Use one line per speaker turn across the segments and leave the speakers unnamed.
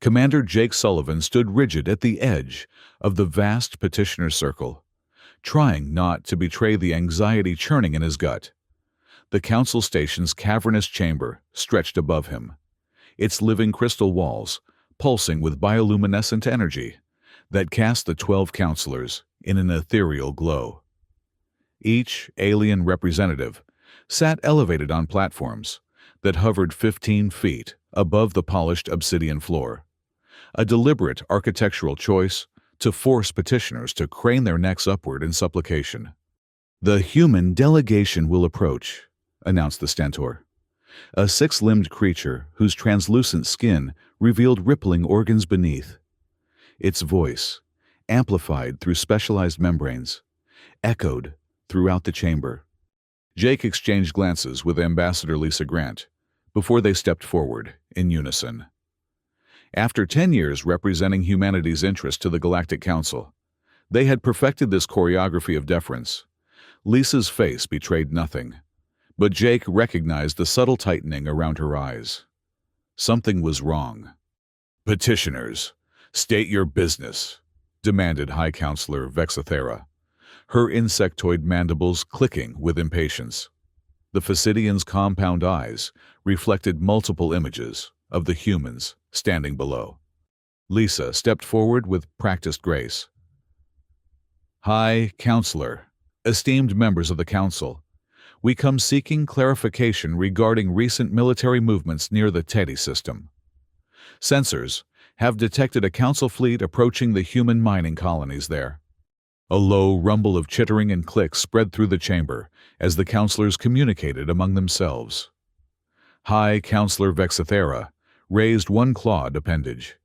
Commander Jake Sullivan stood rigid at the edge of the vast petitioner's circle, trying not to betray the anxiety churning in his gut. The council station's cavernous chamber stretched above him, its living crystal walls pulsing with bioluminescent energy that cast the 12 counselors in an ethereal glow. Each alien representative sat elevated on platforms that hovered 15 feet above the polished obsidian floor, a deliberate architectural choice to force petitioners to crane their necks upward in supplication. "The human delegation will approach," announced the stentor, a six-limbed creature whose translucent skin revealed rippling organs beneath. Its voice, amplified through specialized membranes, echoed throughout the chamber. Jake exchanged glances with Ambassador Lisa Grant before they stepped forward in unison. After 10 years representing humanity's interest to the Galactic Council, they had perfected this choreography of deference. Lisa's face betrayed nothing, but Jake recognized the subtle tightening around her eyes. Something was wrong. "Petitioners, state your business," demanded High Counselor Vexathera, her insectoid mandibles clicking with impatience. The Phacidian's compound eyes reflected multiple images of the humans standing below. Lisa stepped forward with practiced grace. "High Counselor, esteemed members of the Council, we come seeking clarification regarding recent military movements near the Teddy system. Sensors have detected a Council fleet approaching the human mining colonies there." A low rumble of chittering and clicks spread through the chamber as the counselors communicated among themselves. High Counselor Vexathera raised one clawed appendage,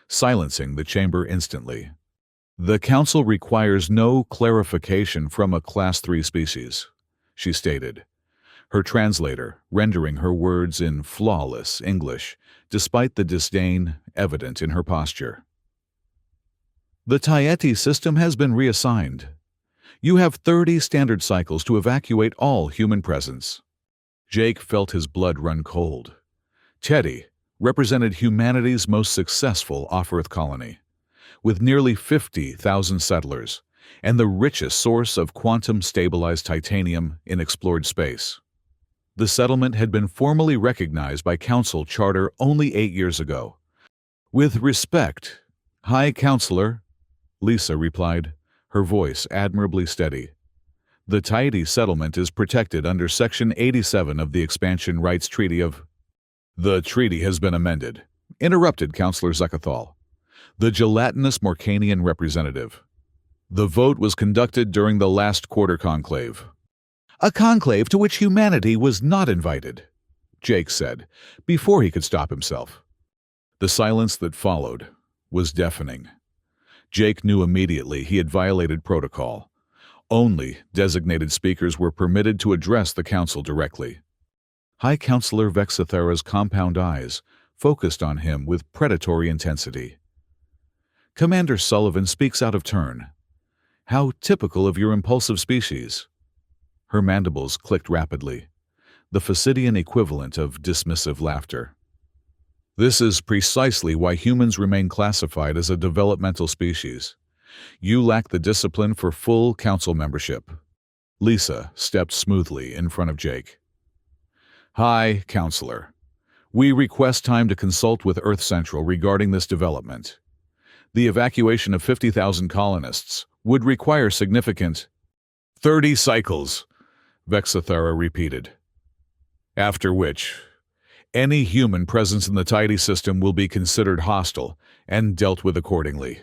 silencing the chamber instantly. "The Council requires no clarification from a Class 3 species," she stated, her translator rendering her words in flawless English, despite the disdain evident in her posture. "The Tieti system has been reassigned. You have 30 standard cycles to evacuate all human presence." Jake felt his blood run cold. Teddy represented humanity's most successful off-Earth colony, with nearly 50,000 settlers and the richest source of quantum-stabilized titanium in explored space. The settlement had been formally recognized by Council Charter only 8 years ago. "With respect, High Counselor," Lisa replied, her voice admirably steady. "The Tieti settlement is protected under Section 87 of the Expansion Rights Treaty of—" "The treaty has been amended," interrupted Counselor Zuckathal, the gelatinous Morcanian representative. "The vote was conducted during the last quarter conclave." "A conclave to which humanity was not invited," Jake said, before he could stop himself. The silence that followed was deafening. Jake knew immediately he had violated protocol. Only designated speakers were permitted to address the Council directly. High Counselor Vexathera's compound eyes focused on him with predatory intensity. "Commander Sullivan speaks out of turn. How typical of your impulsive species." Her mandibles clicked rapidly, the Phacidian equivalent of dismissive laughter. "This is precisely why humans remain classified as a developmental species. You lack the discipline for full Council membership." Lisa stepped smoothly in front of Jake. "High Counselor, we request time to consult with Earth Central regarding this development. The evacuation of 50,000 colonists would require significant—" "30 cycles," Vexathera repeated. "After which, any human presence in the Tieti system will be considered hostile and dealt with accordingly."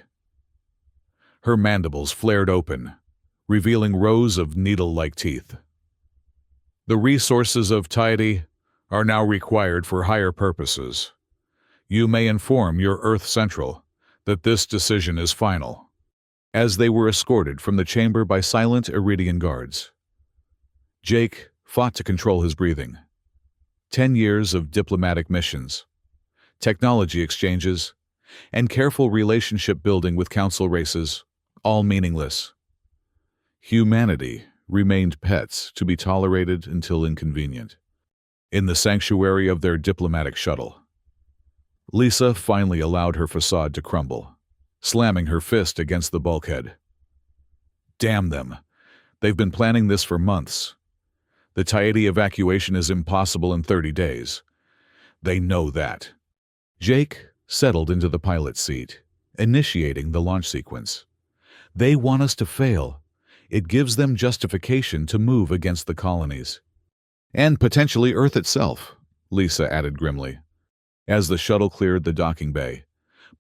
Her mandibles flared open, revealing rows of needle-like teeth. "The resources of Tieti are now required for higher purposes. You may inform your Earth Central that this decision is final." As they were escorted from the chamber by silent Iridian guards, Jake fought to control his breathing. 10 years of diplomatic missions, technology exchanges, and careful relationship building with Council races, all meaningless. Humanity remained pets to be tolerated until inconvenient. In the sanctuary of their diplomatic shuttle, Lisa finally allowed her facade to crumble, slamming her fist against the bulkhead. Damn them. They've been planning this for months. The Tahiti evacuation is impossible in 30 days. They know that. Jake settled into the pilot's seat, initiating the launch sequence. They want us to fail. It gives them justification to move against the colonies. And potentially Earth itself, Lisa added grimly. As the shuttle cleared the docking bay,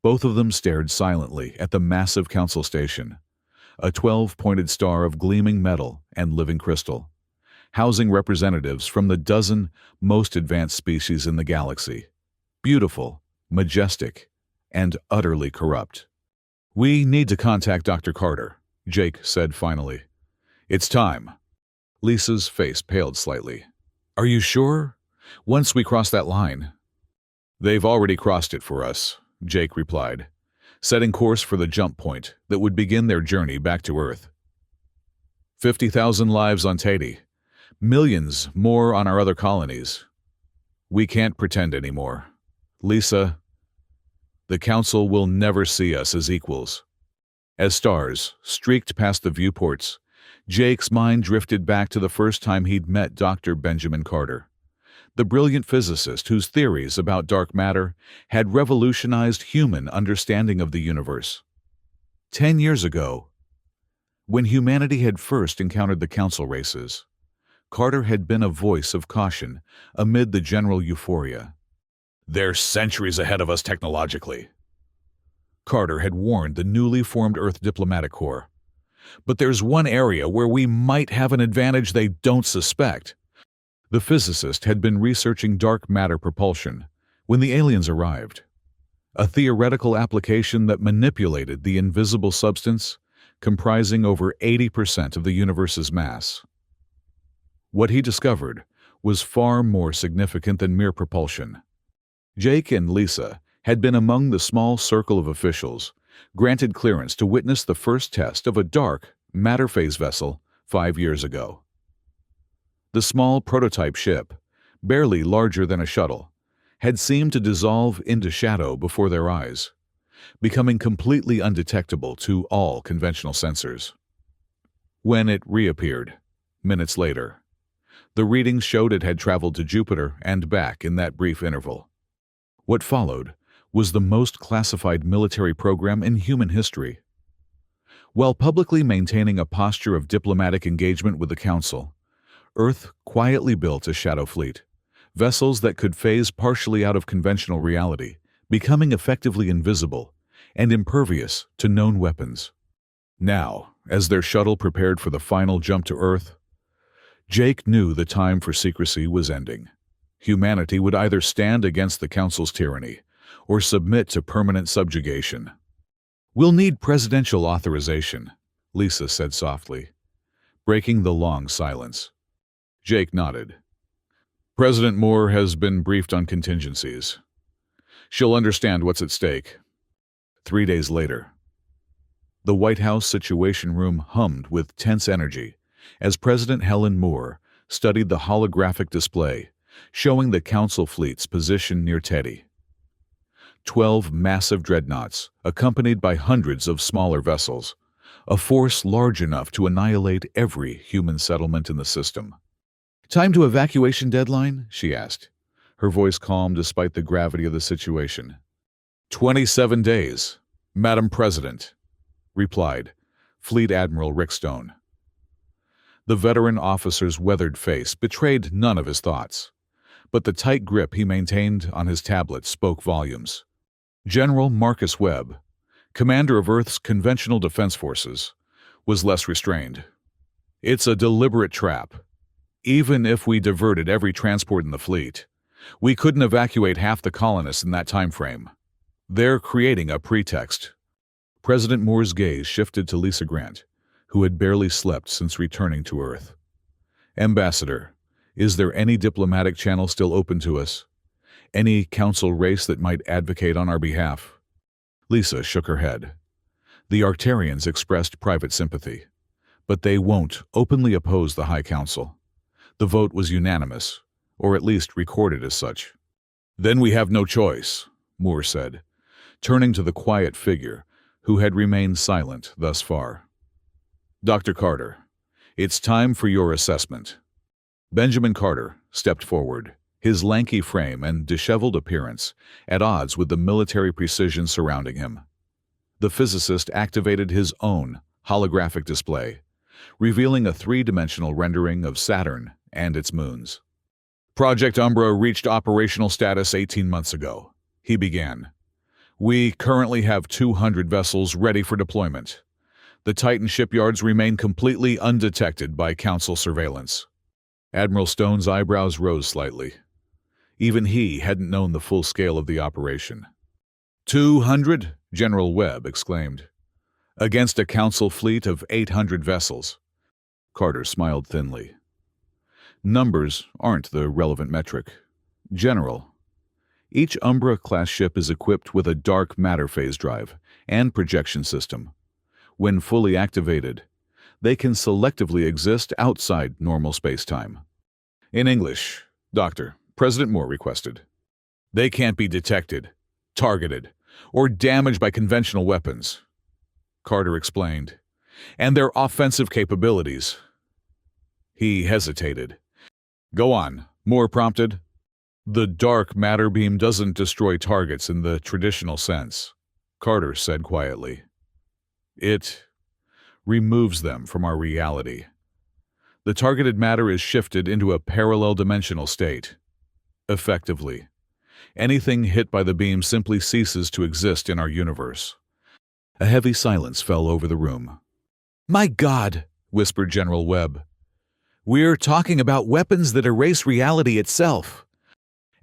both of them stared silently at the massive council station, a 12-pointed star of gleaming metal and living crystal, housing representatives from the dozen most advanced species in the galaxy. Beautiful, majestic, and utterly corrupt. "We need to contact Dr. Carter," Jake said finally. "It's time." Lisa's face paled slightly. "Are you sure? Once we cross that line—" "They've already crossed it for us," Jake replied, setting course for the jump point that would begin their journey back to Earth. 50,000 lives on Tahiti, millions more on our other colonies. We can't pretend anymore. Lisa, the Council will never see us as equals." As stars streaked past the viewports, Jake's mind drifted back to the first time he'd met Dr. Benjamin Carter, the brilliant physicist whose theories about dark matter had revolutionized human understanding of the universe. 10 years ago, when humanity had first encountered the Council races, Carter had been a voice of caution amid the general euphoria. "They're centuries ahead of us technologically," Carter had warned the newly formed Earth Diplomatic Corps. "But there's one area where we might have an advantage they don't suspect." The physicist had been researching dark matter propulsion when the aliens arrived, a theoretical application that manipulated the invisible substance comprising over 80% of the universe's mass. What he discovered was far more significant than mere propulsion. Jake and Lisa had been among the small circle of officials granted clearance to witness the first test of a dark matter phase vessel 5 years ago. The small prototype ship, barely larger than a shuttle, had seemed to dissolve into shadow before their eyes, becoming completely undetectable to all conventional sensors. When it reappeared, minutes later, the readings showed it had traveled to Jupiter and back in that brief interval. What followed was the most classified military program in human history. While publicly maintaining a posture of diplomatic engagement with the Council, Earth quietly built a shadow fleet, vessels that could phase partially out of conventional reality, becoming effectively invisible and impervious to known weapons. Now, as their shuttle prepared for the final jump to Earth, Jake knew the time for secrecy was ending. Humanity would either stand against the Council's tyranny or submit to permanent subjugation. "We'll need presidential authorization," Lisa said softly, breaking the long silence. Jake nodded. "President Moore has been briefed on contingencies. She'll understand what's at stake." 3 days later, the White House Situation Room hummed with tense energy as President Helen Moore studied the holographic display showing the Council fleet's position near Tahiti. 12 massive dreadnoughts, accompanied by hundreds of smaller vessels, a force large enough to annihilate every human settlement in the system. "Time to evacuation deadline?" she asked, her voice calm despite the gravity of the situation. 27 days, Madam President," replied Fleet Admiral Rick Stone. The veteran officer's weathered face betrayed none of his thoughts, but the tight grip he maintained on his tablet spoke volumes. General Marcus Webb, commander of Earth's conventional defense forces, was less restrained. "It's a deliberate trap. Even if we diverted every transport in the fleet, we couldn't evacuate half the colonists in that time frame. They're creating a pretext." President Moore's gaze shifted to Lisa Grant, who had barely slept since returning to Earth. "Ambassador, is there any diplomatic channel still open to us? Any Council race that might advocate on our behalf?" Lisa shook her head. The Arcturians expressed private sympathy, but they won't openly oppose the High Council. The vote was unanimous, or at least recorded as such. "Then we have no choice," Moore said, turning to the quiet figure who had remained silent thus far. Dr. Carter, it's time for your assessment. Benjamin Carter stepped forward, his lanky frame and disheveled appearance at odds with the military precision surrounding him. The physicist activated his own holographic display, revealing a three-dimensional rendering of Saturn and its moons. Project Umbra reached operational status 18 months ago, he began. We currently have 200 vessels ready for deployment. The Titan shipyards remain completely undetected by Council surveillance. Admiral Stone's eyebrows rose slightly. Even he hadn't known the full scale of the operation. 200? General Webb exclaimed. Against a Council fleet of 800 vessels. Carter smiled thinly. Numbers aren't the relevant metric. General, each Umbra-class ship is equipped with a dark matter phase drive and projection system. When fully activated, they can selectively exist outside normal space-time. In English, Doctor, President Moore requested. They can't be detected, targeted, or damaged by conventional weapons, Carter explained. And their offensive capabilities. He hesitated. Go on, Moore prompted. The dark matter beam doesn't destroy targets in the traditional sense, Carter said quietly. It removes them from our reality. The targeted matter is shifted into a parallel dimensional state. Effectively, anything hit by the beam simply ceases to exist in our universe. A heavy silence fell over the room. My God, whispered General Webb. We're talking about weapons that erase reality itself.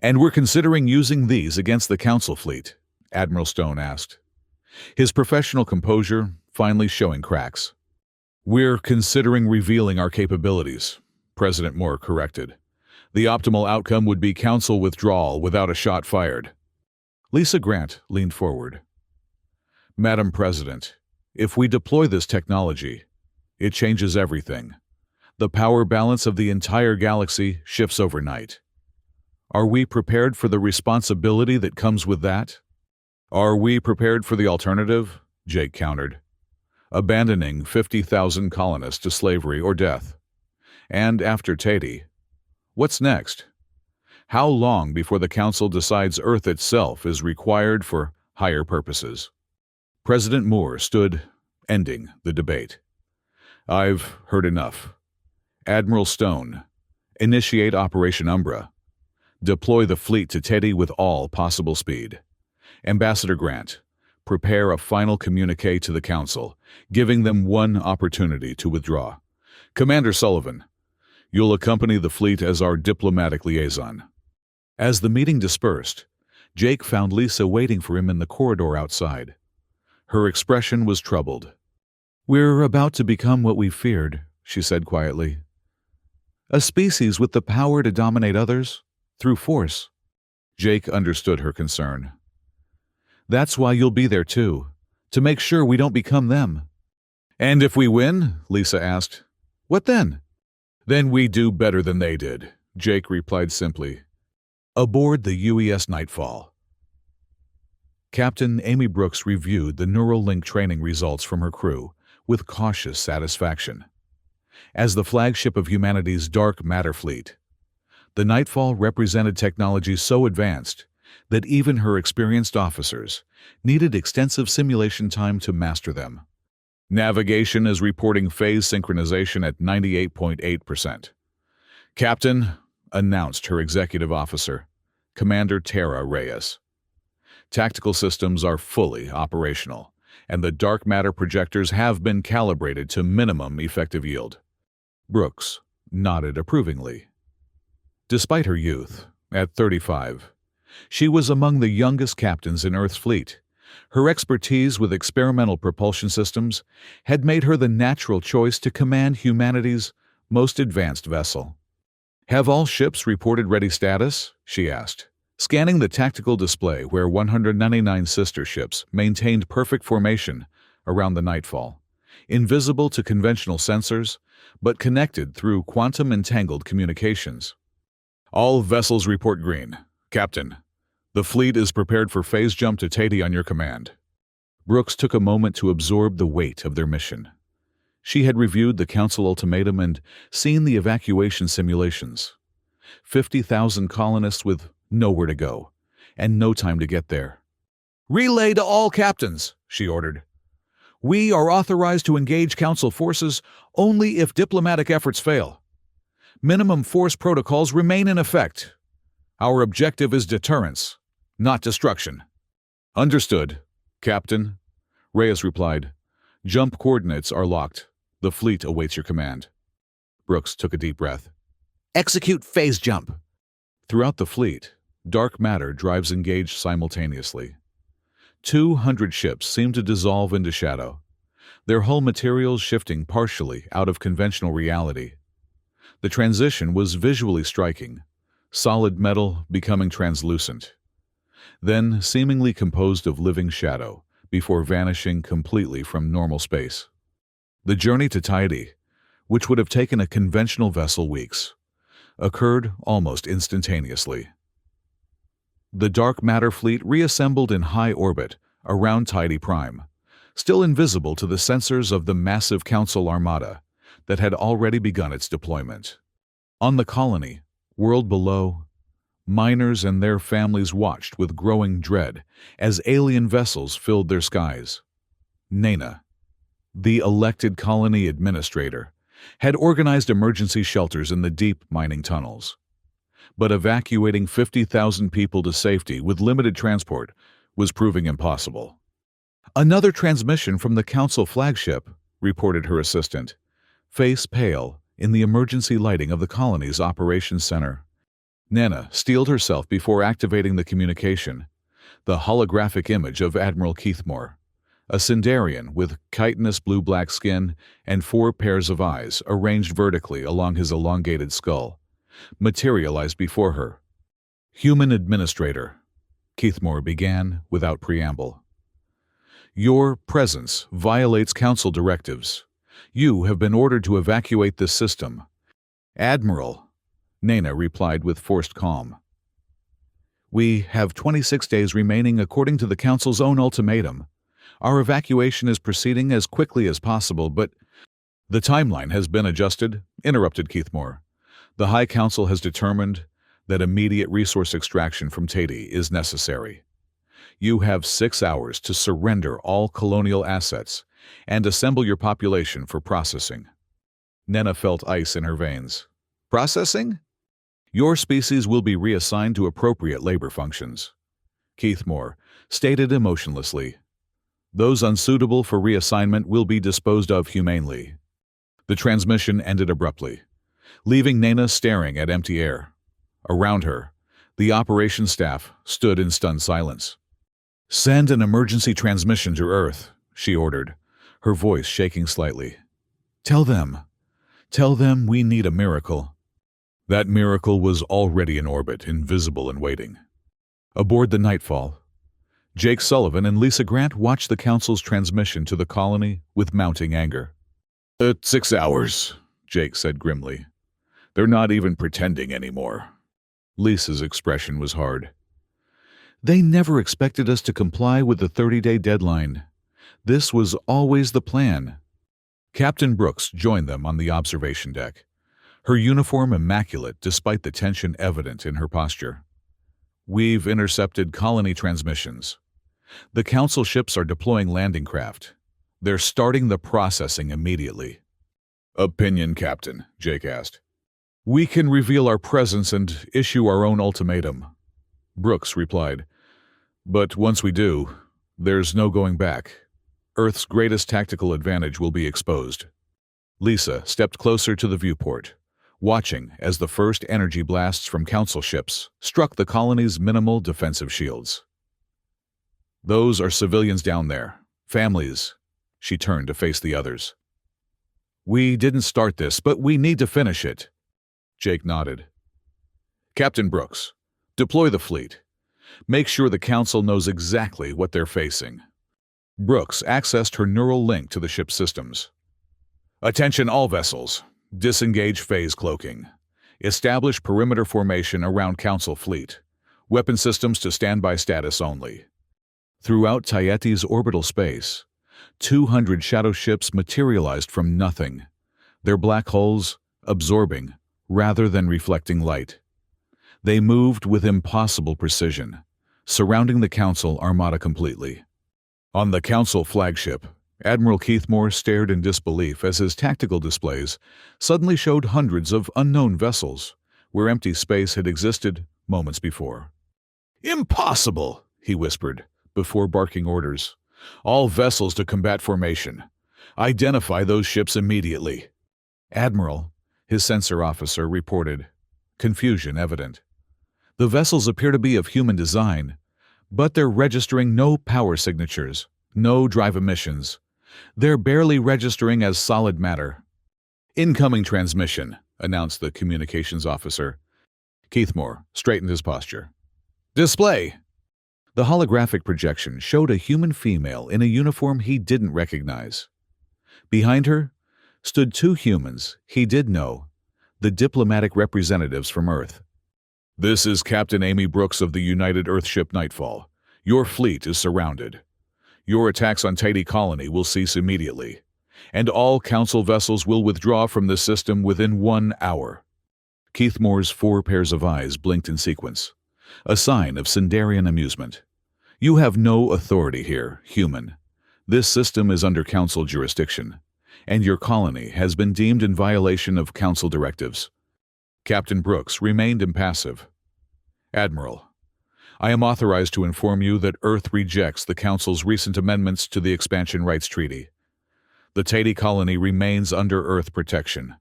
And we're considering using these against the Council fleet, Admiral Stone asked, his professional composure finally showing cracks. We're considering revealing our capabilities, President Moore corrected. The optimal outcome would be Council withdrawal without a shot fired. Lisa Grant leaned forward. Madam President, if we deploy this technology, it changes everything. The power balance of the entire galaxy shifts overnight. Are we prepared for the responsibility that comes with that? Are we prepared for the alternative? Jake countered. Abandoning 50,000 colonists to slavery or death. And after Tatey, what's next? How long before the Council decides Earth itself is required for higher purposes? President Moore stood, ending the debate. I've heard enough. Admiral Stone, initiate Operation Umbra. Deploy the fleet to Teddy with all possible speed. Ambassador Grant, prepare a final communique to the Council, giving them one opportunity to withdraw. Commander Sullivan, you'll accompany the fleet as our diplomatic liaison. As the meeting dispersed, Jake found Lisa waiting for him in the corridor outside. Her expression was troubled. We're about to become what we feared, she said quietly. A species with the power to dominate others through force. Jake understood her concern. That's why you'll be there too, to make sure we don't become them. And if we win? Lisa asked. What then? Then we do better than they did, Jake replied simply. Aboard the UES Nightfall. Captain Amy Brooks reviewed the Neuralink training results from her crew with cautious satisfaction. As the flagship of humanity's dark matter fleet, the Nightfall represented technology so advanced that even her experienced officers needed extensive simulation time to master them. Navigation is reporting phase synchronization at 98.8%. Captain, announced her executive officer, Commander Tara Reyes. Tactical systems are fully operational, and the dark matter projectors have been calibrated to minimum effective yield. Brooks nodded approvingly. Despite her youth, at 35, she was among the youngest captains in Earth's fleet. Her expertise with experimental propulsion systems had made her the natural choice to command humanity's most advanced vessel. Have all ships reported ready status? She asked, scanning the tactical display where 199 sister ships maintained perfect formation around the Nightfall, invisible to conventional sensors, but connected through quantum-entangled communications. All vessels report green. Captain, The fleet is prepared for phase jump to Tatey on your command. Brooks took a moment to absorb the weight of their mission. She had reviewed the Council ultimatum and seen the evacuation simulations. 50,000 colonists with nowhere to go, and no time to get there. "Relay to all captains," she ordered. "We are authorized to engage Council forces only if diplomatic efforts fail. Minimum force protocols remain in effect. Our objective is deterrence, not destruction." "Understood, Captain," Reyes replied. "Jump coordinates are locked. The fleet awaits your command." Brooks took a deep breath. "Execute phase jump." Throughout the fleet, dark matter drives engaged simultaneously. 200 ships seem to dissolve into shadow, their hull materials shifting partially out of conventional reality. The transition was visually striking, solid metal becoming translucent, then seemingly composed of living shadow before vanishing completely from normal space. The journey to Tahiti, which would have taken a conventional vessel weeks, occurred almost instantaneously. The dark matter fleet reassembled in high orbit around Tahiti Prime, still invisible to the sensors of the massive Council armada that had already begun its deployment. On the colony, world below, miners and their families watched with growing dread as alien vessels filled their skies. Nana, the elected colony administrator, had organized emergency shelters in the deep mining tunnels. But evacuating 50,000 people to safety with limited transport was proving impossible. "Another transmission from the Council flagship," reported her assistant, face pale in the emergency lighting of the colony's operations center. Nana steeled herself before activating the communication, the holographic image of Admiral Keithmore, a Sindarian with chitinous blue-black skin and 4 pairs of eyes arranged vertically along his elongated skull, materialized before her. "Human Administrator," Keithmore began without preamble. "Your presence violates Council directives. You have been ordered to evacuate this system." "Admiral," Nana replied with forced calm. "We have 26 days remaining according to the Council's own ultimatum. Our evacuation is proceeding as quickly as possible, but—" "The timeline has been adjusted," interrupted Keithmore. "The High Council has determined that immediate resource extraction from Tatey is necessary. You have 6 hours to surrender all colonial assets and assemble your population for processing." Nana felt ice in her veins. "Processing?" "Your species will be reassigned to appropriate labor functions," Keithmore stated emotionlessly. "Those unsuitable for reassignment will be disposed of humanely." The transmission ended abruptly, leaving Nana staring at empty air. Around her, the operations staff stood in stunned silence. "Send an emergency transmission to Earth," she ordered, her voice shaking slightly. Tell them we need a miracle." That miracle was already in orbit, invisible and waiting. Aboard the Nightfall, Jake Sullivan and Lisa Grant watched the Council's transmission to the colony with mounting anger. 6 hours, Jake said grimly. "They're not even pretending anymore." Lisa's expression was hard. "They never expected us to comply with the 30-day deadline. This was always the plan." Captain Brooks joined them on the observation deck, her uniform immaculate despite the tension evident in her posture. "We've intercepted colony transmissions. The Council ships are deploying landing craft. They're starting the processing immediately." "Opinion, Captain?" Jake asked. "We can reveal our presence and issue our own ultimatum," Brooks replied. "But once we do, there's no going back. Earth's greatest tactical advantage will be exposed." Lisa stepped closer to the viewport, watching as the first energy blasts from Council ships struck the colony's minimal defensive shields. "Those are civilians down there, families." She turned to face the others. "We didn't start this, but we need to finish it." Jake nodded. "Captain Brooks, deploy the fleet. Make sure the Council knows exactly what they're facing." Brooks accessed her neural link to the ship's systems. "Attention all vessels. Disengage phase cloaking. Establish perimeter formation around Council fleet. Weapon systems to standby status only. Throughout Tayeti's orbital space, 200 shadow ships materialized from nothing, their black holes absorbing rather than reflecting light. They moved with impossible precision, surrounding the Council armada completely. On the Council flagship, Admiral Keithmore stared in disbelief as his tactical displays suddenly showed hundreds of unknown vessels where empty space had existed moments before. "Impossible!" he whispered, before barking orders. "All vessels to combat formation. Identify those ships immediately." "Admiral," his sensor officer reported, confusion evident. "The vessels appear to be of human design, but they're registering no power signatures, no drive emissions. They're barely registering as solid matter." "Incoming transmission," announced the communications officer. Keithmore straightened his posture. "Display!" The holographic projection showed a human female in a uniform he didn't recognize. Behind her stood two humans he did know, the diplomatic representatives from Earth. "This is Captain Amy Brooks of the United Earthship Nightfall. Your fleet is surrounded. Your attacks on Tidy Colony will cease immediately, and all Council vessels will withdraw from the system within 1 hour." Keithmore's 4 pairs of eyes blinked in sequence, a sign of Sindarian amusement. "You have no authority here, human. This system is under Council jurisdiction, and your colony has been deemed in violation of Council directives." Captain Brooks remained impassive. "Admiral, I am authorized to inform you that Earth rejects the Council's recent amendments to the Expansion Rights Treaty. The Tidy Colony remains under Earth protection.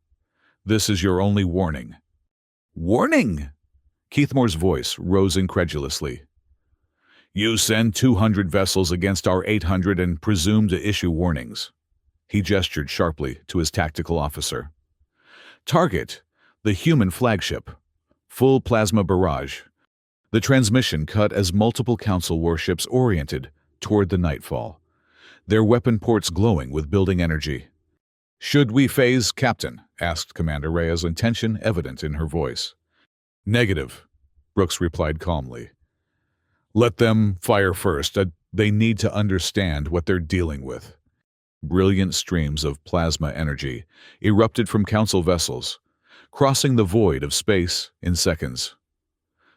This is your only warning." "Warning?" Keithmore's voice rose incredulously. "You send 200 vessels against our 800 and presume to issue warnings." He gestured sharply to his tactical officer. "Target the human flagship. Full plasma barrage." The transmission cut as multiple Council warships oriented toward the Nightfall, their weapon ports glowing with building energy. "Should we phase, Captain?" asked Commander Reyes, intention evident in her voice. "Negative," Brooks replied calmly. "Let them fire first. They need to understand what they're dealing with." Brilliant streams of plasma energy erupted from Council vessels, crossing the void of space in seconds.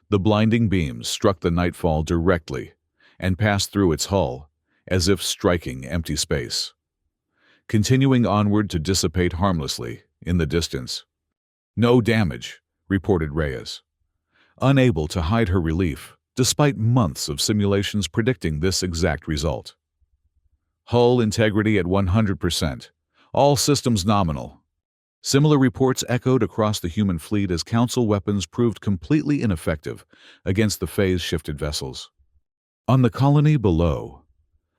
The blinding beams struck the Nightfall directly and passed through its hull, as if striking empty space, continuing onward to dissipate harmlessly in the distance. "No damage," reported Reyes, unable to hide her relief despite months of simulations predicting this exact result. "Hull integrity at 100%. All systems nominal." Similar reports echoed across the human fleet as Council weapons proved completely ineffective against the phase-shifted vessels. On the colony below,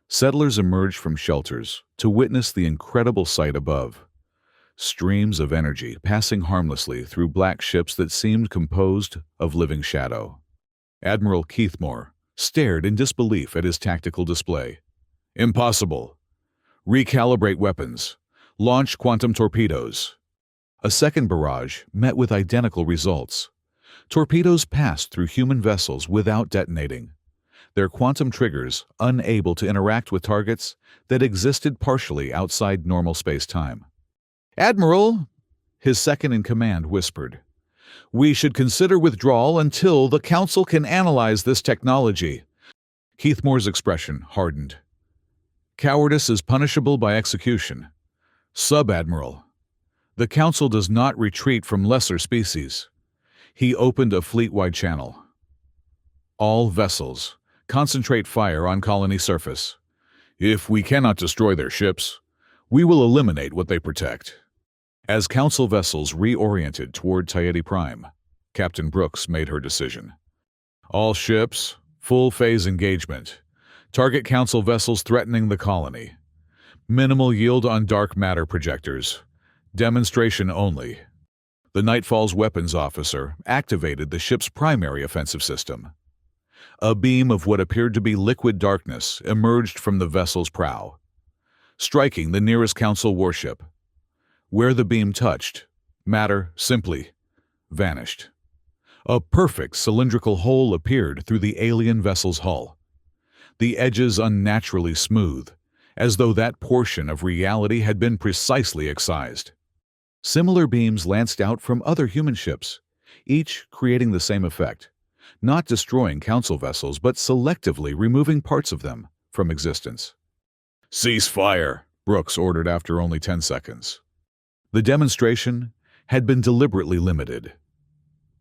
settlers emerged from shelters to witness the incredible sight above. Streams of energy passing harmlessly through black ships that seemed composed of living shadow. Admiral Keithmore stared in disbelief at his tactical display. "Impossible. Recalibrate weapons. Launch quantum torpedoes." A second barrage met with identical results. Torpedoes passed through human vessels without detonating, their quantum triggers unable to interact with targets that existed partially outside normal space-time. "Admiral," his second-in-command whispered, "we should consider withdrawal until the Council can analyze this technology." Keithmore's expression hardened. "Cowardice is punishable by execution. Sub-Admiral, the Council does not retreat from lesser species." He opened a fleet-wide channel. "All vessels, concentrate fire on colony surface. If we cannot destroy their ships, we will eliminate what they protect." As Council vessels reoriented toward Tiety Prime, Captain Brooks made her decision. "All ships, full phase engagement. Target Council vessels threatening the colony. Minimal yield on dark matter projectors. Demonstration only." The Nightfall's weapons officer activated the ship's primary offensive system. A beam of what appeared to be liquid darkness emerged from the vessel's prow, striking the nearest Council warship. Where the beam touched, matter simply vanished. A perfect cylindrical hole appeared through the alien vessel's hull, the edges unnaturally smooth, as though that portion of reality had been precisely excised. Similar beams lanced out from other human ships, each creating the same effect, not destroying Council vessels but selectively removing parts of them from existence. "Cease fire," Brooks ordered after only 10 seconds. The demonstration had been deliberately limited,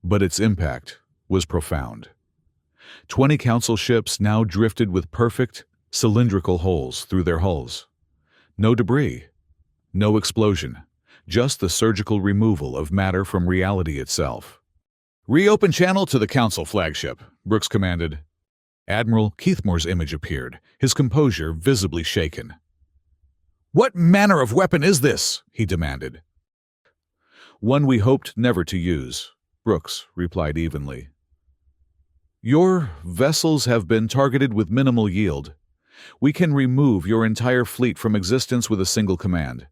but its impact was profound. 20 Council ships now drifted with perfect, cylindrical holes through their hulls. No debris, no explosion, just the surgical removal of matter from reality itself. "Reopen channel to the Council flagship," Brooks commanded. Admiral Keithmore's image appeared, his composure visibly shaken. "What manner of weapon is this?" he demanded. "One we hoped never to use," Brooks replied evenly. "Your vessels have been targeted with minimal yield. We can remove your entire fleet from existence with a single command.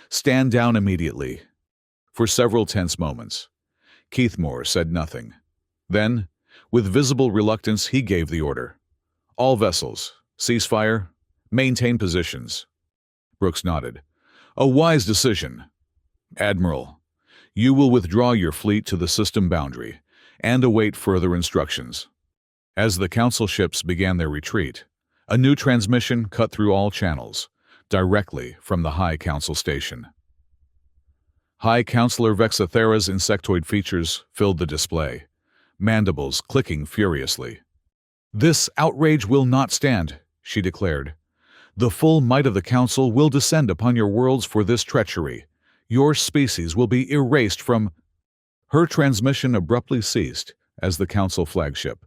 Stand down immediately." For several tense moments, Keithmore said nothing. Then, with visible reluctance, he gave the order. "All vessels, cease fire, maintain positions." Brooks nodded. "A wise decision. Admiral, you will withdraw your fleet to the system boundary and await further instructions." As the Council ships began their retreat, a new transmission cut through all channels, directly from the High Council station. High Counselor Vexathera's insectoid features filled the display, mandibles clicking furiously. "This outrage will not stand," she declared. "The full might of the Council will descend upon your worlds for this treachery. Your species will be erased from—" Her transmission abruptly ceased as the Council flagship,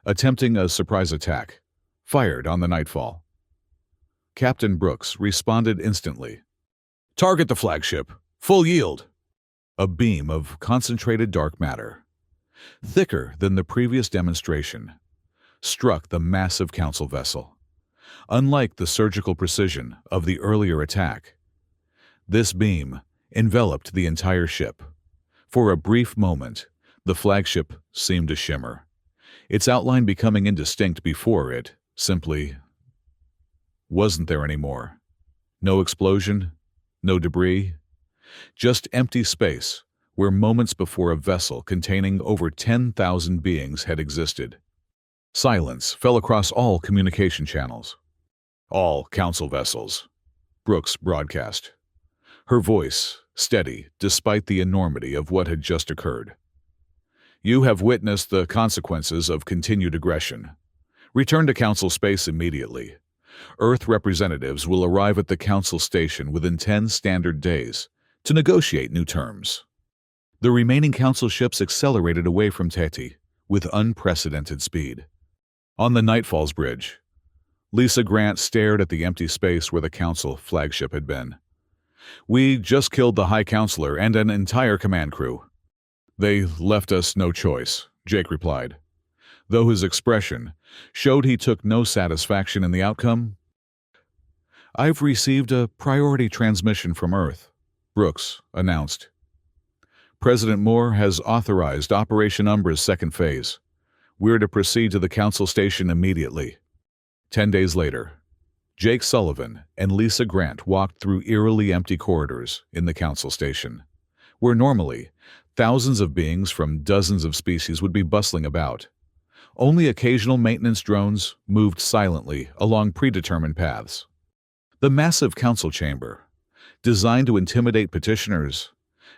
attempting a surprise attack, fired on the Nightfall. Captain Brooks responded instantly. "Target the flagship. Full yield." A beam of concentrated dark matter, thicker than the previous demonstration, struck the massive Council vessel. Unlike the surgical precision of the earlier attack, this beam enveloped the entire ship. For a brief moment, the flagship seemed to shimmer, its outline becoming indistinct before it simply wasn't there anymore. No explosion, no debris, just empty space where moments before a vessel containing over 10,000 beings had existed. Silence fell across all communication channels. "All Council vessels," Brooks broadcast, her voice steady despite the enormity of what had just occurred. "You have witnessed the consequences of continued aggression. Return to Council space immediately. Earth representatives will arrive at the Council station within 10 standard days to negotiate new terms." The remaining Council ships accelerated away from Teti with unprecedented speed. On the Nightfall's bridge, Lisa Grant stared at the empty space where the Council flagship had been. "We just killed the High Counselor and an entire command crew." "They left us no choice," Jake replied, though his expression showed he took no satisfaction in the outcome. "I've received a priority transmission from Earth," Brooks announced. "President Moore has authorized Operation Umbra's second phase. We're to proceed to the Council station immediately." 10 days later, Jake Sullivan and Lisa Grant walked through eerily empty corridors in the Council station, where normally thousands of beings from dozens of species would be bustling about. Only occasional maintenance drones moved silently along predetermined paths. The massive Council chamber, designed to intimidate petitioners,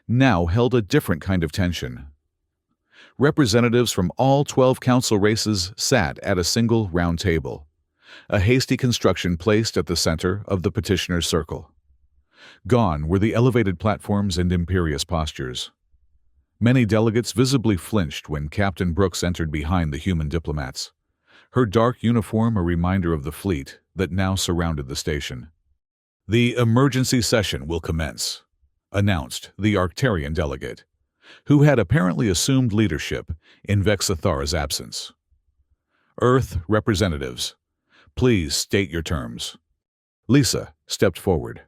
now held a different kind of tension. Representatives from all 12 Council races sat at a single round table, a hasty construction placed at the center of the petitioner's circle. Gone were the elevated platforms and imperious postures. Many delegates visibly flinched when Captain Brooks entered behind the human diplomats, her dark uniform a reminder of the fleet that now surrounded the station. "The emergency session will commence," announced the Arcturian delegate, who had apparently assumed leadership in Vexathara's absence. "Earth representatives, please state your terms." Lisa stepped forward.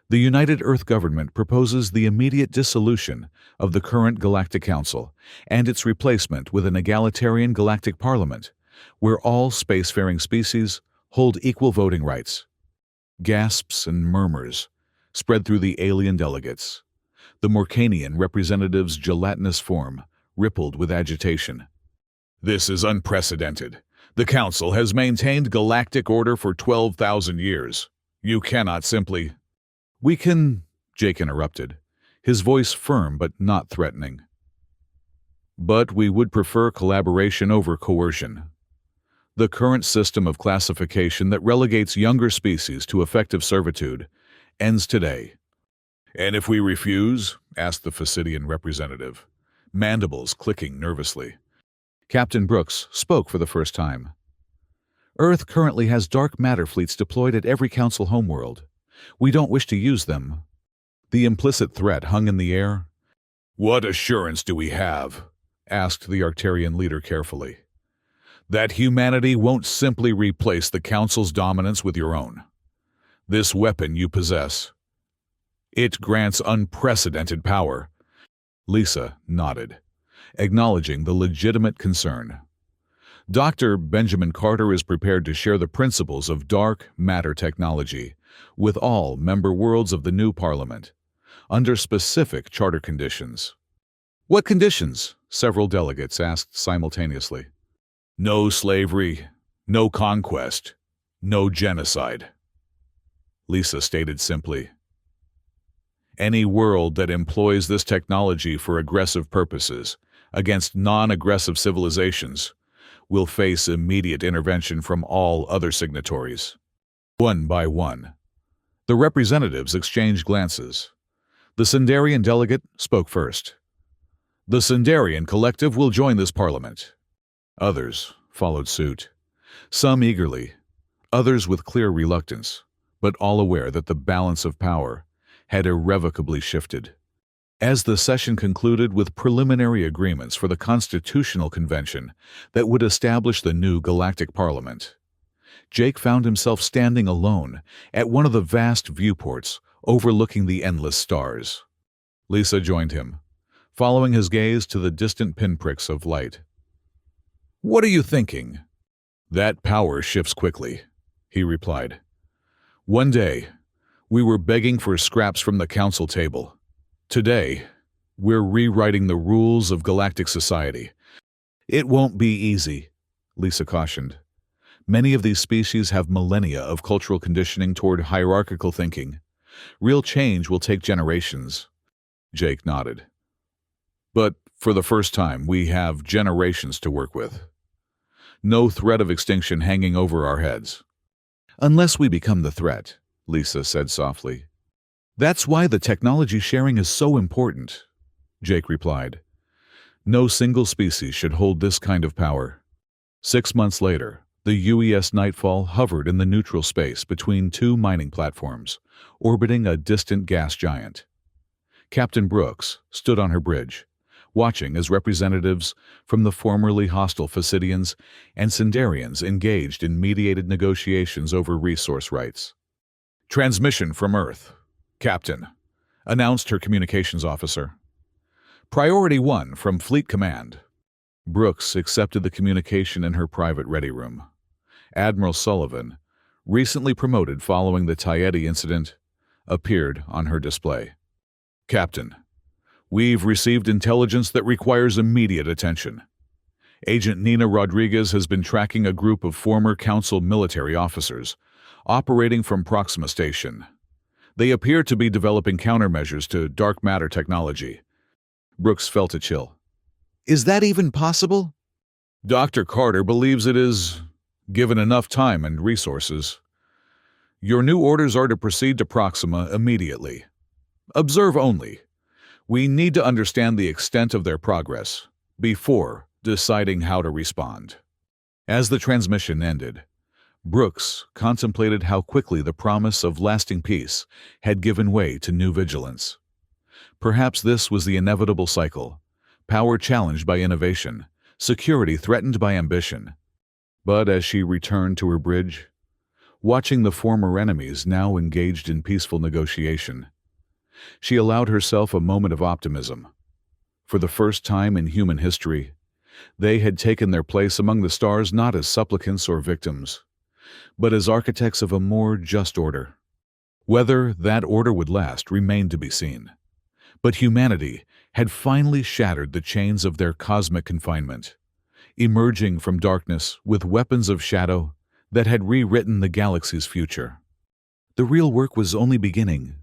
The United Earth government proposes the immediate dissolution of the current Galactic Council and its replacement with an egalitarian galactic parliament, where all spacefaring species hold equal voting rights. Gasps and murmurs spread through the alien delegates. The Morcanian representative's gelatinous form rippled with agitation. "This is unprecedented. The Council has maintained galactic order for 12,000 years. You cannot simply—" "We can," Jake interrupted, his voice firm but not threatening. "But we would prefer collaboration over coercion. The current system of classification that relegates younger species to effective servitude ends today." "And if we refuse?" asked the Phacidian representative, mandibles clicking nervously. Captain Brooks spoke for the first time. "Earth currently has dark matter fleets deployed at every Council homeworld. We don't wish to use them." The implicit threat hung in the air. "What assurance do we have?" asked the Arcturian leader carefully. "That humanity won't simply replace the Council's dominance with your own. This weapon you possess, it grants unprecedented power." Lisa nodded, acknowledging the legitimate concern. "Dr. Benjamin Carter is prepared to share the principles of dark matter technology with all member worlds of the new Parliament, under specific charter conditions." "What conditions?" several delegates asked simultaneously. "No slavery, no conquest, no genocide," Lisa stated simply. "Any world that employs this technology for aggressive purposes against non-aggressive civilizations will face immediate intervention from all other signatories." One by one, the representatives exchanged glances. The Sindarian delegate spoke first. "The Sindarian Collective will join this parliament." Others followed suit, some eagerly, others with clear reluctance, but all aware that the balance of power had irrevocably shifted. As the session concluded with preliminary agreements for the Constitutional Convention that would establish the new Galactic Parliament, Jake found himself standing alone at one of the vast viewports overlooking the endless stars. Lisa joined him, following his gaze to the distant pinpricks of light. "What are you thinking?" "That power shifts quickly," he replied. "One day, we were begging for scraps from the Council table. Today, we're rewriting the rules of galactic society." "It won't be easy," Lisa cautioned. "Many of these species have millennia of cultural conditioning toward hierarchical thinking. Real change will take generations." Jake nodded. "But for the first time, we have generations to work with. No threat of extinction hanging over our heads." "Unless we become the threat," Lisa said softly. "That's why the technology sharing is so important," Jake replied. "No single species should hold this kind of power." 6 months later, the UES Nightfall hovered in the neutral space between two mining platforms, orbiting a distant gas giant. Captain Brooks stood on her bridge, watching as representatives from the formerly hostile Phacidians and Sindarians engaged in mediated negotiations over resource rights. "Transmission from Earth, Captain," announced her communications officer. "Priority 1 from Fleet Command." Brooks accepted the communication in her private ready room. Admiral Sullivan, recently promoted following the Tieti incident, appeared on her display. "Captain, we've received intelligence that requires immediate attention. Agent Nina Rodriguez has been tracking a group of former Council military officers operating from Proxima Station. They appear to be developing countermeasures to dark matter technology." Brooks felt a chill. "Is that even possible?" "Dr. Carter believes it is, given enough time and resources. Your new orders are to proceed to Proxima immediately. Observe only. We need to understand the extent of their progress before deciding how to respond." As the transmission ended, Brooks contemplated how quickly the promise of lasting peace had given way to new vigilance. Perhaps this was the inevitable cycle: power challenged by innovation, security threatened by ambition. But as she returned to her bridge, watching the former enemies now engaged in peaceful negotiation. She allowed herself a moment of optimism. For the first time in human history, they had taken their place among the stars not as supplicants or victims, but as architects of a more just order. Whether that order would last remained to be seen. But humanity had finally shattered the chains of their cosmic confinement, emerging from darkness with weapons of shadow that had rewritten the galaxy's future. The real work was only beginning,